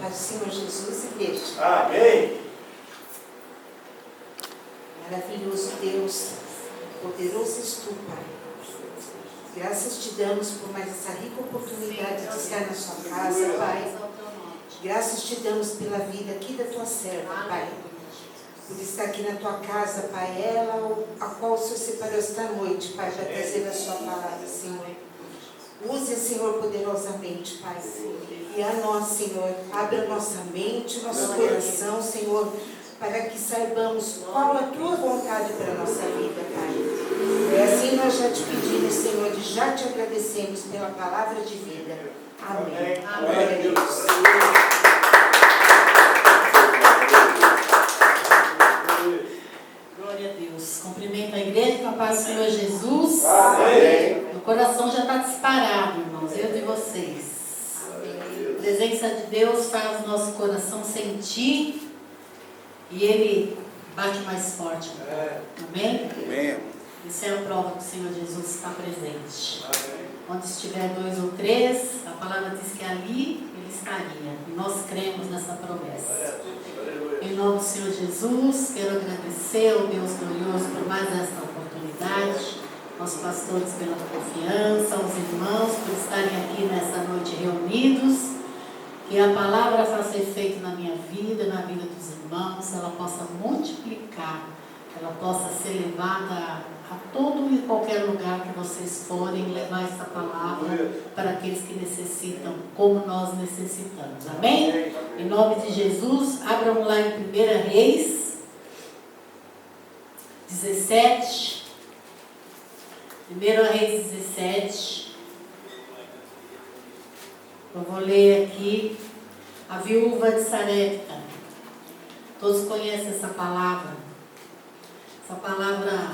do Senhor Jesus, igreja. Amém. Maravilhoso Deus, poderoso és tu, Pai. Graças te damos por mais essa rica oportunidade de estar na sua casa, Pai. Graças te damos pela vida aqui da tua serva, Pai. Por estar aqui na tua casa, Pai. Ela a qual o Senhor separou esta noite, Pai, para trazer a sua palavra, Senhor. Use, Senhor, poderosamente, Pai. E a nós, Senhor, abra nossa mente, nosso coração, Senhor, para que saibamos qual a tua vontade para a nossa vida, Pai. E assim nós já te pedimos, Senhor, e já te agradecemos pela palavra de vida. Amém. Glória a Deus. Glória a Deus. Cumprimento a igreja com a paz do Senhor Jesus. Amém. Meu coração já está disparado, irmãos, eu de vocês. A presença de Deus faz o nosso coração sentir e ele bate mais forte. Amém? Amém. Isso é a prova que o Senhor Jesus está presente. Amém. Onde estiver 2 ou 3, a palavra diz que ali ele estaria. E nós cremos nessa promessa. Em nome do Senhor Jesus, quero agradecer ao Deus glorioso por mais esta oportunidade, aos pastores pela confiança, aos irmãos por estarem aqui nessa noite reunidos. Que a palavra faça efeito na minha vida, na vida dos irmãos, ela possa multiplicar, ela possa ser levada a todo e qualquer lugar que vocês forem, levar essa palavra para aqueles que necessitam, como nós necessitamos. Amém? Em nome de Jesus, abram lá em 1 Reis 17. 1 Reis 17. Eu vou ler aqui a viúva de Sarepta. Todos conhecem essa palavra. Essa palavra,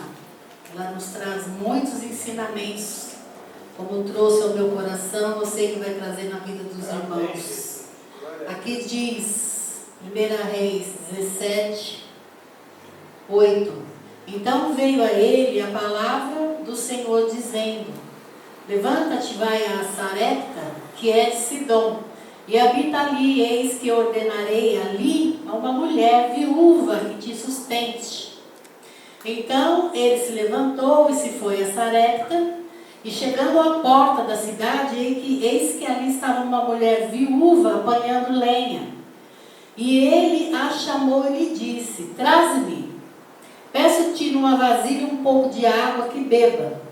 ela nos traz muitos ensinamentos. Como trouxe ao meu coração, eu sei que vai trazer na vida dos irmãos. Aqui diz, 1 Reis 17, 8. Então veio a ele a palavra do Senhor dizendo: levanta-te, vai a Sarepta, que é de Sidom, e habita ali, eis que ordenarei ali a uma mulher viúva que te sustente. Então ele se levantou e se foi a Sarepta, e chegando à porta da cidade, eis que ali estava uma mulher viúva apanhando lenha. E ele a chamou e lhe disse: traze-me, peço-te numa vasilha um pouco de água que beba.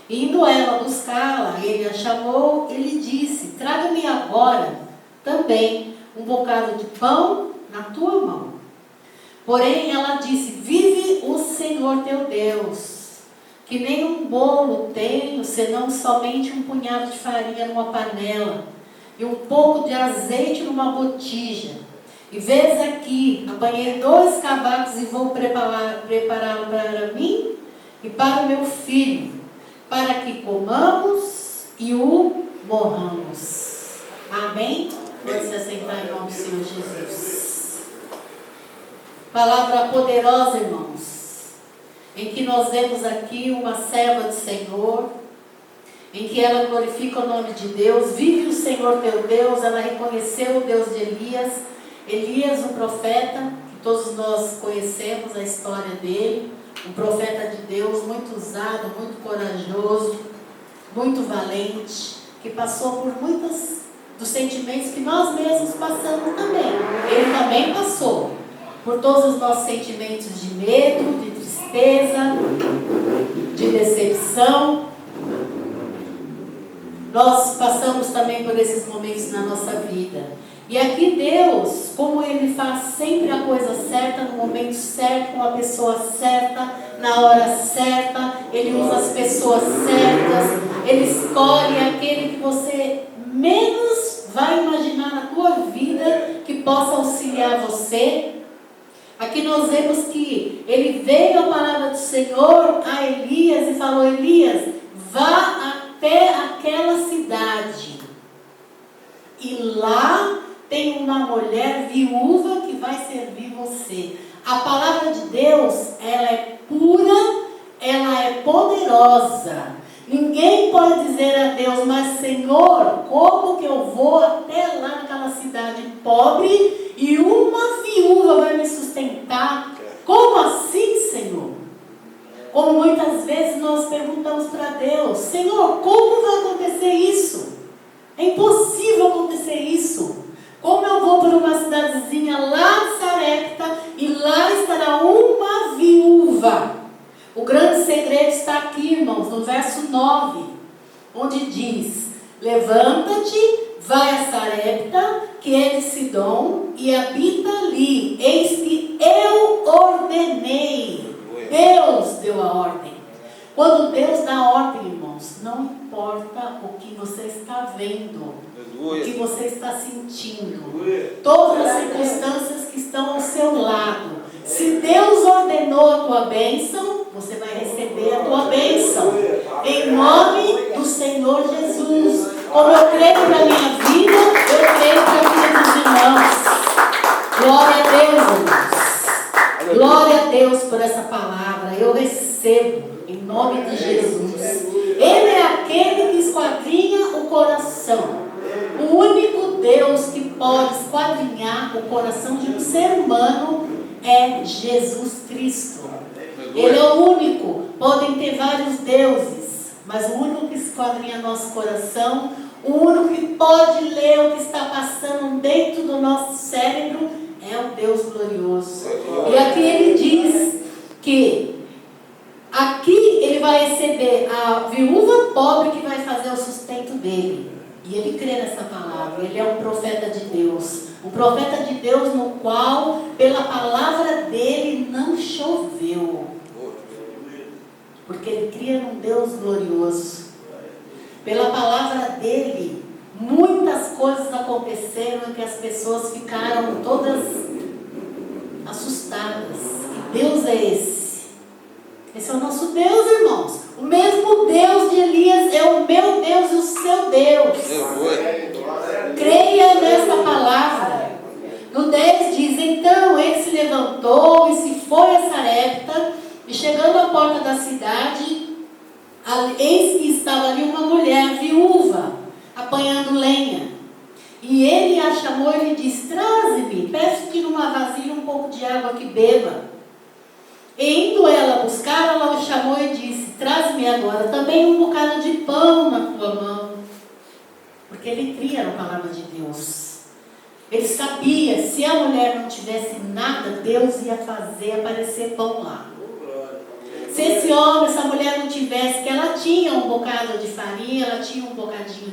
Indo ela buscá-la, ele a chamou e lhe disse: traga-me agora também um bocado de pão na tua mão. Porém ela disse: vive o Senhor teu Deus, que nem um bolo tenho, senão somente um punhado de farinha numa panela e um pouco de azeite numa botija. E vês aqui, apanhei 2 cavacos e vou prepará-lo para mim e para o meu filho, para que comamos e o morramos. Amém? Pode se assentar em nome do Senhor Jesus. Palavra poderosa, irmãos, em que nós vemos aqui uma serva do Senhor, em que ela glorifica o nome de Deus, vive o Senhor teu Deus. Ela reconheceu o Deus de Elias. Elias, um profeta, que todos nós conhecemos a história dele. Um profeta de Deus muito usado, muito corajoso, muito valente, que passou por muitos dos sentimentos que nós mesmos passamos também. Ele também passou por todos os nossos sentimentos de medo, de tristeza, de decepção. Nós passamos também por esses momentos na nossa vida. E aqui Deus, como Ele faz sempre a coisa certa, no momento certo, com a pessoa certa, na hora certa, Ele usa as pessoas certas, Ele escolhe aquele que você menos vai imaginar na tua vida que possa auxiliar você. Aqui nós vemos que Ele veio a palavra do Senhor a Elias e falou: Elias, vá até aquela cidade e lá tem uma mulher viúva que vai servir você. A palavra de Deus, ela é pura, ela é poderosa. Ninguém pode dizer a Deus, mas Senhor, como que eu vou até lá naquela cidade pobre e uma viúva vai me sustentar? Como assim, Senhor? Como muitas vezes nós perguntamos para Deus, Senhor, como vai acontecer isso? É impossível acontecer isso. Como eu vou para uma cidadezinha lá de Sarepta e lá estará uma viúva? O grande segredo está aqui, irmãos, no verso 9, onde diz: levanta-te, vai a Sarepta, que é de Sidom, e habita ali. Eis que eu ordenei. Deus deu a ordem. Quando Deus dá a ordem, irmãos, não importa o que você está vendo, o que você está sentindo, todas as circunstâncias que estão ao seu lado. Se Deus ordenou a tua bênção, você vai receber a tua bênção. Em nome do Senhor Jesus. Como eu creio para a minha vida, eu creio para a vida dos irmãos. Glória a Deus, irmãos. Glória a Deus por essa palavra. Eu recebo em nome de Jesus. Ele é aquele que esquadrinha o coração. O único Deus que pode esquadrinhar o coração de um ser humano é Jesus Cristo. Ele é o único. Podem ter vários deuses, mas o único que esquadrinha nosso coração, o único que pode ler o que está passando dentro do nosso cérebro é o Deus glorioso. E aqui ele diz que aqui ele vai receber a viúva pobre que vai fazer o sustento dele. E ele crê nessa palavra. Ele é um profeta de Deus. Um profeta de Deus no qual, pela palavra dele, não choveu. Porque ele cria num Deus glorioso. Pela palavra dele, muitas coisas aconteceram e que as pessoas ficaram todas assustadas. Que Deus é esse? Esse é o nosso Deus, irmãos. O mesmo Deus de Elias é o meu Deus e o seu Deus. Creia nessa palavra. No 10 diz: então ele se levantou e se foi a Sarepta, e chegando à porta da cidade, eis que estava ali uma mulher viúva, apanhando lenha. E ele a chamou e lhe disse: traze-me, peço-te numa vasilha um pouco de água que beba. E indo ela buscar, ela o chamou e disse: traze-me agora também um bocado de pão na tua mão. Porque ele cria na palavra de Deus. Ele sabia, se a mulher não tivesse nada, Deus ia fazer aparecer pão lá. Se esse homem, essa mulher não tivesse, que ela tinha um bocado de farinha, ela tinha um bocadinho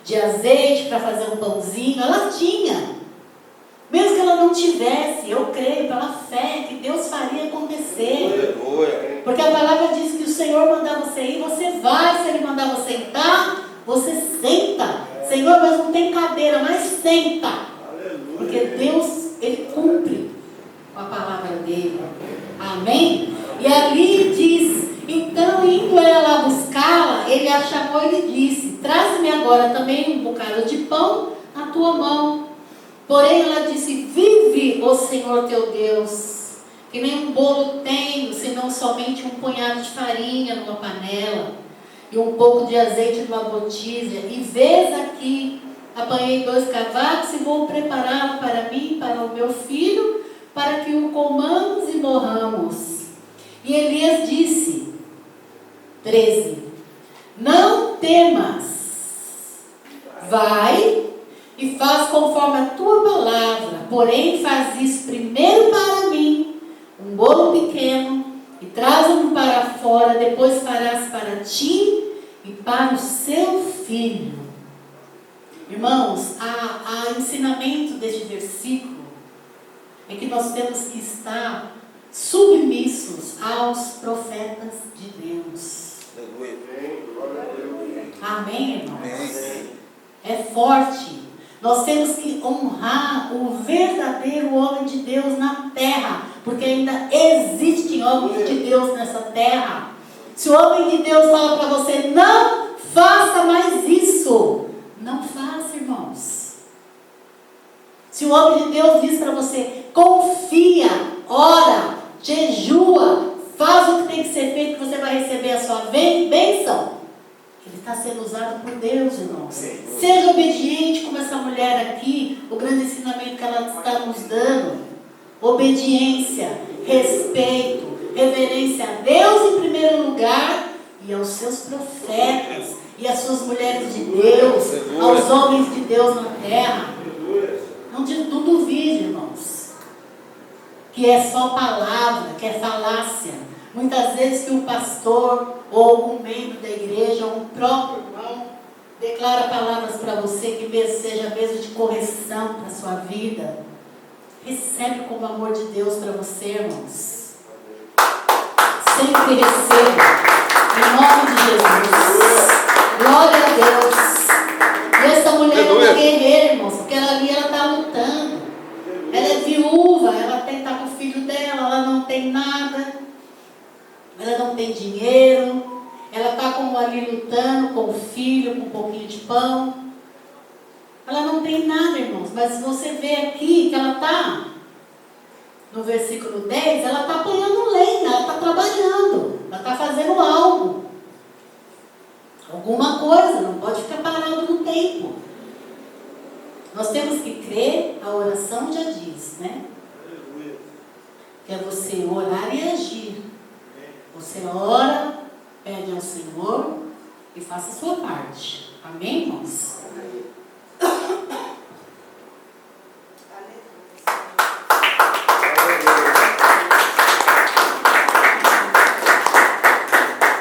de azeite para fazer um pãozinho, ela tinha. Mesmo que ela não tivesse, eu creio pela fé que Deus faria acontecer. Porque a palavra diz que o Senhor mandar você ir, você vai. Se Ele mandar você sentar, você senta. Senhor, mas não tem cadeira, mas senta. Porque Deus, Ele cumpre com a palavra dele. Amém? E ali diz: então indo ela buscá-la, ele a chamou e lhe disse: traze-me agora também um bocado de pão na tua mão. Porém ela disse: vive o Senhor teu Deus, que nem um bolo tenho, senão somente um punhado de farinha numa panela e um pouco de azeite numa botija. E vês aqui, apanhei 2 cavacos e vou prepará-lo para mim e para o meu filho, para que o comamos e morramos. E Elias disse, 13: não temas, vai e faz conforme a tua palavra, porém faz isso primeiro para mim, um bolo pequeno, e traz-o para fora, depois farás para ti e para o seu filho. Irmãos, o ensinamento deste versículo é que nós temos que estar submissos aos profetas de Deus. Amém, irmãos? É forte. Nós temos que honrar o verdadeiro homem de Deus na terra, porque ainda existe homem de Deus nessa terra. Se o homem de Deus fala para você: não faça mais isso, não faça, irmãos. Se o homem de Deus diz para você: confia, ora, jejua, faz o que tem que ser feito, que você vai receber a sua bênção, Ele está sendo usado por Deus, irmãos. Seja obediente como essa mulher aqui, o grande ensinamento que ela está nos dando. Obediência, respeito, reverência a Deus em primeiro lugar e aos seus profetas e às suas mulheres de Deus, aos homens de Deus na terra. Não duvide, irmãos, que é só palavra, que é falácia. Muitas vezes que um pastor ou algum membro da igreja, ou um próprio irmão, declara palavras para você que seja mesmo de correção para a sua vida. Recebe como amor de Deus para você, irmãos. Sempre receba, em nome de Jesus. Glória a Deus. E essa mulher é uma guerreira, irmãos, porque ela está lutando. Ela é viúva, ela está com o filho dela, ela não tem nada. Ela não tem dinheiro, ela está ali lutando com o filho, com um pouquinho de pão. Ela não tem nada, irmãos, mas você vê aqui que ela está, no versículo 10, ela está apanhando lenha, ela está trabalhando, ela está fazendo algo. Alguma coisa, não pode ficar parado no tempo. Nós temos que crer, a oração já diz, né? Que é você orar e agir. Você ora, pede ao Senhor e faça a sua parte. Amém, irmãos?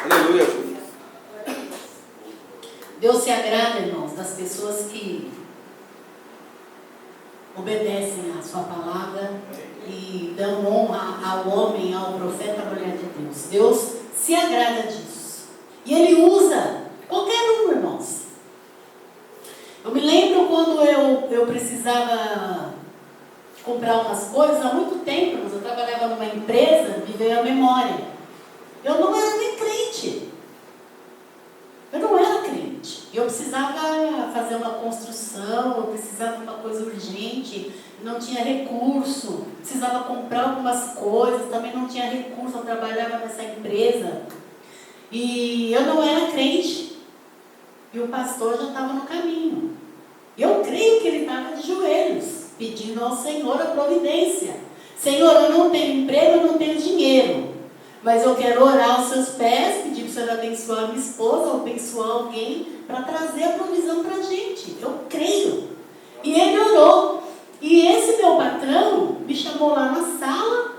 Aleluia. Deus se agrada, irmãos, das pessoas que obedecem à sua palavra e dão honra ao homem, ao profeta, à mulher de Deus. Deus se agrada disso. E Ele usa qualquer um, irmãos. Eu me lembro quando eu precisava comprar umas coisas, há muito tempo, eu trabalhava numa empresa, me veio à memória. Eu não era nem crente. Eu não era crente. Eu precisava fazer uma construção, eu precisava de uma coisa urgente, não tinha recurso, precisava comprar algumas coisas, também não tinha recurso, eu trabalhava nessa empresa. E eu não era crente. E o pastor já estava no caminho. Eu creio que ele estava de joelhos, pedindo ao Senhor a providência. Senhor, eu não tenho emprego, eu não tenho dinheiro. Mas eu quero orar aos seus pés, pedir para o Senhor abençoar a minha esposa, ou abençoar alguém, para trazer a provisão para a gente. Eu creio. E ele orou. E esse meu patrão me chamou lá na sala,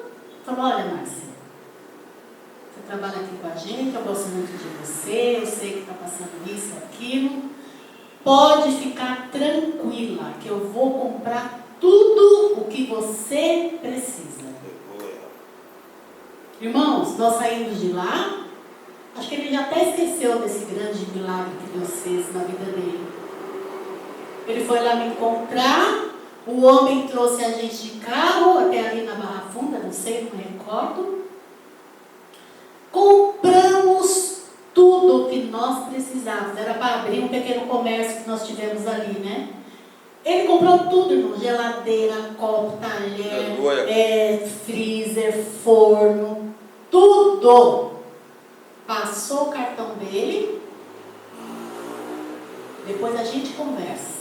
falou, olha, Márcia, você trabalha aqui com a gente, eu gosto muito de você, eu sei que está passando isso, aquilo. Pode ficar tranquila, que eu vou comprar tudo o que você precisa. Irmãos, nós saímos de lá, acho que ele já até esqueceu desse grande milagre que Deus fez na vida dele. Ele foi lá me encontrar, o homem trouxe a gente de carro, até ali na Barra Funda, não sei, não me recordo. Compramos tudo o que nós precisávamos, era para abrir um pequeno comércio que nós tivemos ali, né? Ele comprou tudo, irmão, geladeira, copo, talher, freezer, forno, tudo. Passou o cartão dele, depois a gente conversa.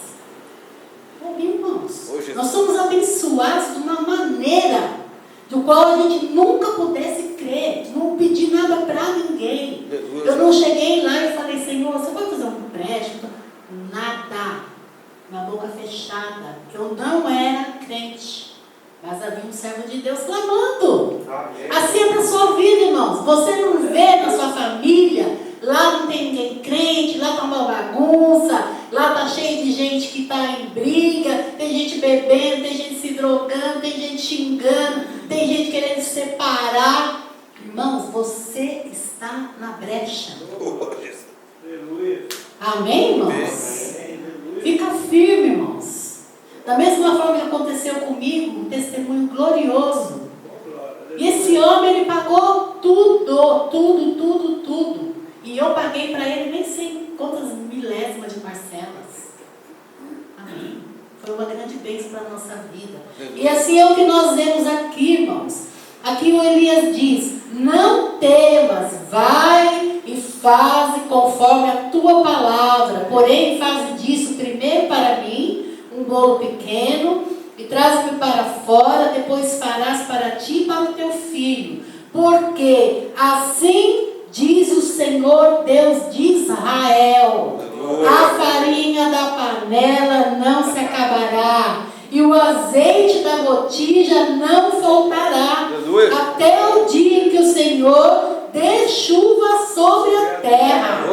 Irmãos, nós somos abençoados de uma maneira do qual a gente nunca pudesse crer, não pedi nada para ninguém. Eu não cheguei lá e falei, Senhor, você vai fazer um empréstimo? Nada. Minha boca fechada, que eu não era crente, mas havia um servo de Deus clamando. Amém. Assim é para a sua vida, irmãos. Você não vê na sua família, lá não tem ninguém crente, lá está uma bagunça, lá está cheio de gente que está em briga, tem gente bebendo, tem gente se drogando, tem gente xingando, tem gente querendo se separar. Irmãos, você está na brecha. Amém, irmãos? Fica firme, irmãos. Da mesma forma que aconteceu comigo, um testemunho glorioso. E esse homem, ele pagou tudo. E eu paguei para ele nem sei quantas milésimas de parcelas. Amém. Foi uma grande bênção para a nossa vida. E assim é o que nós vemos aqui, irmãos. Aqui o Elias diz, não temas, vai e faze conforme a tua porém faze disso primeiro para mim um bolo pequeno e traz-me para fora, depois farás para ti e para o teu filho. Porque assim diz o Senhor Deus de Israel: a farinha da panela não se acabará, e o azeite da botija não faltará, até o dia em que o Senhor dê chuva sobre a terra.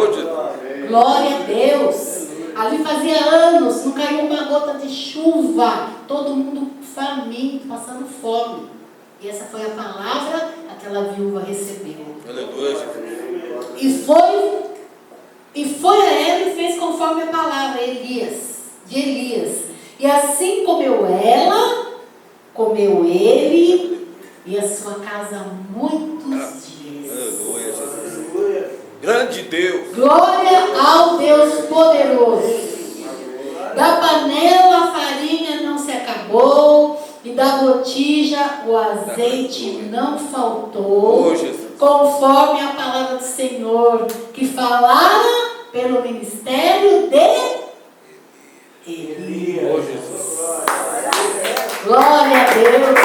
Glória a Deus. Ali fazia anos, não caiu uma gota de chuva, todo mundo faminto, passando fome. E essa foi a palavra que aquela viúva recebeu. E foi a ela e fez conforme a palavra de Elias. E assim comeu ela, comeu ele e a sua casa muitos dias. Grande Deus. Glória ao Deus poderoso. Da panela a farinha não se acabou, e da botija o azeite não faltou, conforme a palavra do Senhor, que falara pelo ministério de Elias. Glória a Deus.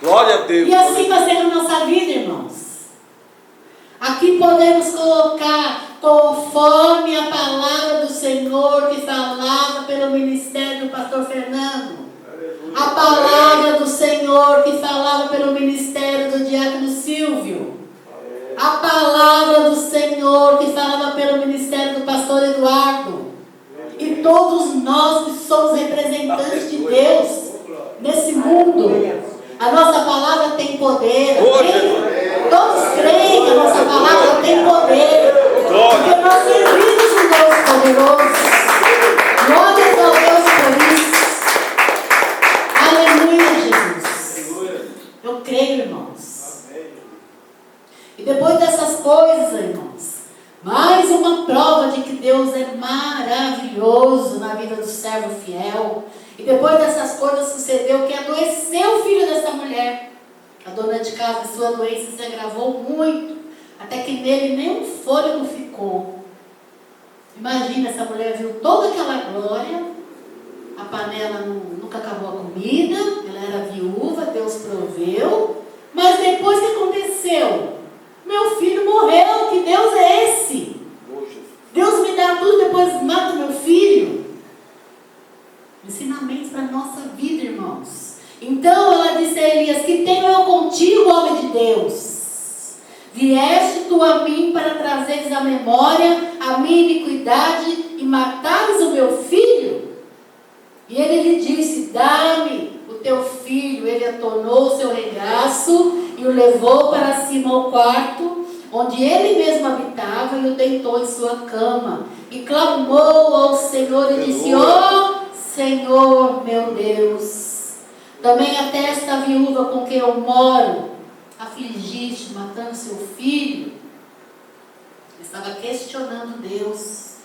Glória a Deus. E assim vai ser na nossa vida, irmãos. Aqui podemos colocar conforme a palavra do Senhor que falava pelo ministério do pastor Fernando. A palavra do Senhor que falava pelo ministério do diácono Silvio. A palavra do Senhor que falava pelo ministério do pastor Eduardo. E todos nós que somos representantes de Deus nesse mundo. A nossa palavra tem poder. Amém? Todos creem que a nossa palavra tem poder. Porque nós servimos um Deus poderoso. Glórias ao Deus por isso. Aleluia, Jesus. Eu creio, irmãos. E depois dessas coisas, irmãos, mais uma prova de que Deus é maravilhoso na vida do servo fiel. E depois dessas coisas sucedeu que adoeceu o filho dessa mulher. A dona de casa, sua doença se agravou muito, até que nele nem um fôlego ficou. Imagina, essa mulher viu toda aquela glória, a panela nunca acabou a comida, ela era viúva, Deus proveu, mas depois o que aconteceu? Meu filho morreu, que Deus é esse? Deus me dá tudo, depois mata meu filho. Ensinamentos para a nossa vida, irmãos. Então ela disse a Elias: que tenho eu contigo, homem de Deus? Vieste tu a mim para trazeres à memória a minha iniquidade e matares o meu filho? E ele lhe disse: dá-me o teu filho. Ele atornou o seu regaço e o levou para cima ao quarto, onde ele mesmo habitava, e o deitou em sua cama. E clamou ao Senhor e disse: ó Senhor meu Deus, também até esta viúva com quem eu moro afligiste, matando seu filho. Estava questionando Deus.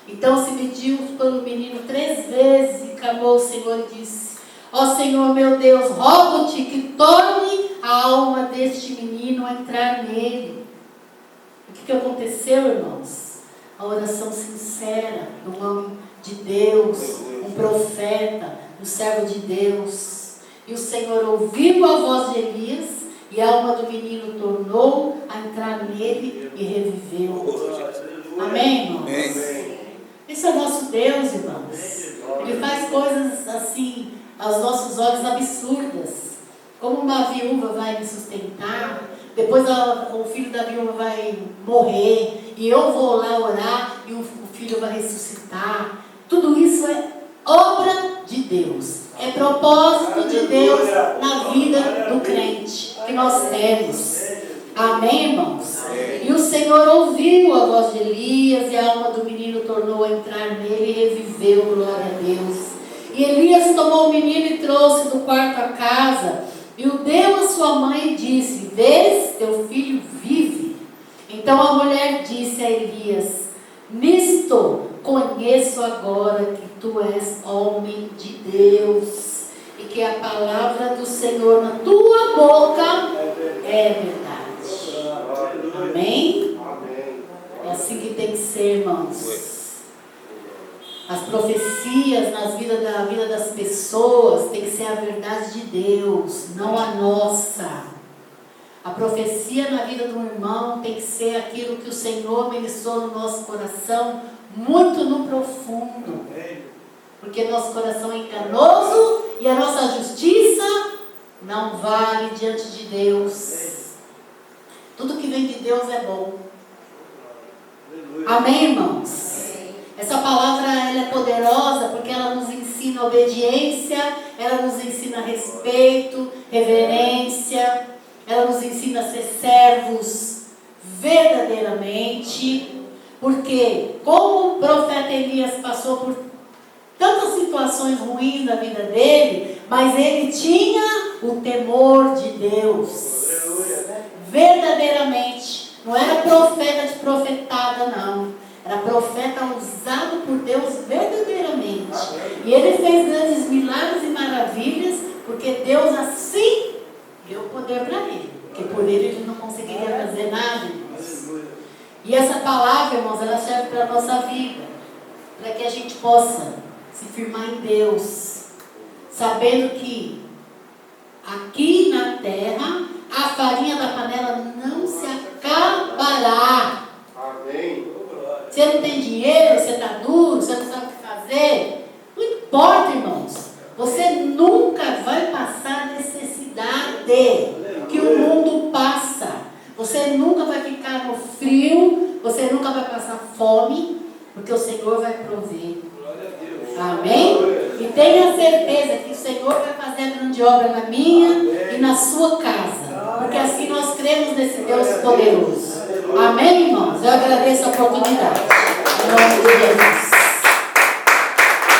Então se pediu pelo menino 3 vezes e clamou ao Senhor e disse: ó Senhor meu Deus, rogo-te que torne a alma deste menino a entrar nele. O que aconteceu, irmãos? A oração sincera do homem de Deus, um profeta, um servo de Deus. E o Senhor ouviu a voz de Elias, e a alma do menino tornou a entrar nele e reviveu. Amém, irmãos? Esse é o nosso Deus, irmãos. Ele faz coisas assim, aos nossos olhos, absurdas. Como uma viúva vai me sustentar, depois o filho da viúva vai morrer, e eu vou lá orar, e o filho vai ressuscitar. Tudo isso é obra de Deus. É propósito de Deus na vida do crente que nós temos. Amém, irmãos? E o Senhor ouviu a voz de Elias, e a alma do menino tornou a entrar nele e reviveu, glória a Deus. E Elias tomou o menino e trouxe do quarto a casa, e o deu a sua mãe e disse: vês, teu filho vive. Então a mulher disse a Elias: nisto conheço agora que tu és homem de Deus, e que a palavra do Senhor na tua boca é verdade. Amém? assim que tem que ser, irmãos. As profecias na vida das pessoas tem que ser a verdade de Deus, não a nossa. A profecia na vida do irmão tem que ser aquilo que o Senhor ministrou no nosso coração, muito no profundo. Porque nosso coração é enganoso e a nossa justiça não vale diante de Deus. Tudo que vem de Deus é bom. Amém, irmãos? Essa palavra ela é poderosa porque ela nos ensina obediência, ela nos ensina respeito, reverência, ela nos ensina a ser servos verdadeiramente, porque como o profeta Elias passou por tantas situações ruins na vida dele, mas ele tinha o temor de Deus, verdadeiramente, não era profeta de profetada não, era profeta usado por Deus verdadeiramente, e ele fez grandes milagres e maravilhas, porque Deus assim deu poder para ele, porque por ele não conseguiria fazer nada, irmãos. E essa palavra, irmãos, ela serve para a nossa vida, para que a gente possa se firmar em Deus, sabendo que aqui na terra a farinha da panela não se acabará. Amém. Você não tem dinheiro, você está duro, você não sabe o que fazer, não importa, irmãos, você nunca vai passar necessidade que o mundo passa, você nunca vai ficar no frio, você nunca vai passar fome, porque o Senhor vai prover. Amém? E tenha certeza que o Senhor vai fazer a grande obra na minha e na sua casa, porque assim nós cremos nesse Deus poderoso. Amém, irmãos? Eu agradeço a oportunidade. Em nome de Jesus.